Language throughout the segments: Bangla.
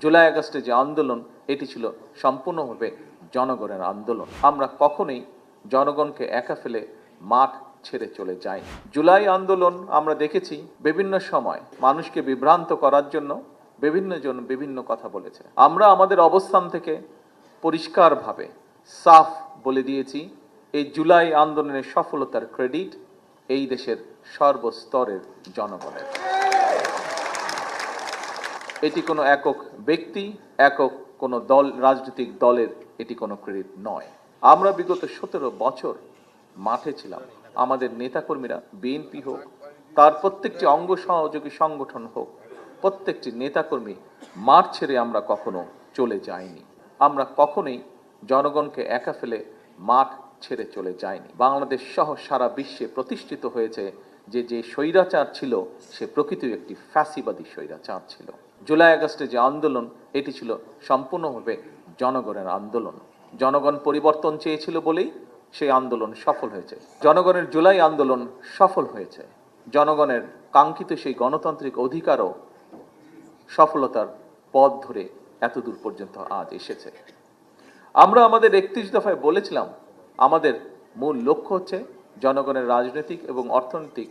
জুলাই আগস্টে যে আন্দোলন, এটি ছিল সম্পূর্ণভাবে জনগণের আন্দোলন। আমরা কখনোই জনগণকে একা ফেলে মাঠ ছেড়ে চলে যাই। জুলাই আন্দোলন আমরা দেখেছি বিভিন্ন সময় মানুষকে বিভ্রান্ত করার জন্য বিভিন্ন জন বিভিন্ন কথা বলেছে। আমরা আমাদের অবস্থান থেকে পরিষ্কারভাবে সাফ বলে দিয়েছি, এই জুলাই আন্দোলনের সফলতার ক্রেডিট এই দেশের সর্বস্তরের জনগণের। এটি কোনো একক ব্যক্তি, একক কোনো দল, রাজনৈতিক দলের এটি কোনো ক্রেডিট নয়। আমরা বিগত 17 বছর মাঠে ছিলাম। আমাদের নেতাকর্মীরা, বিএনপি হোক, তার প্রত্যেকটি অঙ্গ সহযোগী সংগঠন হোক, প্রত্যেকটি নেতাকর্মী মাঠ ছেড়ে আমরা কখনো চলে যাইনি। আমরা কখনোই জনগণকে একা ফেলে মাঠ ছেড়ে চলে যায়নি। বাংলাদেশ সহ সারা বিশ্বে প্রতিষ্ঠিত হয়েছে যে স্বৈরাচার ছিল সে প্রকৃত একটি ফ্যাসিবাদী স্বৈরাচার ছিল। জুলাই আগস্টে যে আন্দোলন, এটি ছিল সম্পূর্ণভাবে জনগণের আন্দোলন। জনগণ পরিবর্তন চেয়েছিল বলেই সেই আন্দোলন সফল হয়েছে। জনগণের জুলাই আন্দোলন সফল হয়েছে। জনগণের কাঙ্ক্ষিত সেই গণতান্ত্রিক অধিকারও সফলতার পথ ধরে এতদূর পর্যন্ত আজ এসেছে। আমরা আমাদের 31 দফায় বলেছিলাম, আমাদের মূল লক্ষ্য হচ্ছে জনগণের রাজনৈতিক এবং অর্থনৈতিক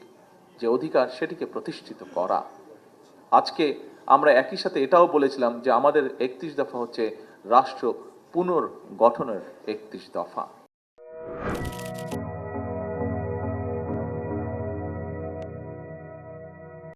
যে অধিকার সেটিকে প্রতিষ্ঠিত করা। আজকে আমরা একই সাথে এটাও বলেছিলাম যে আমাদের 31 দফা হচ্ছে রাষ্ট্র পুনর্গঠনের 31 দফা।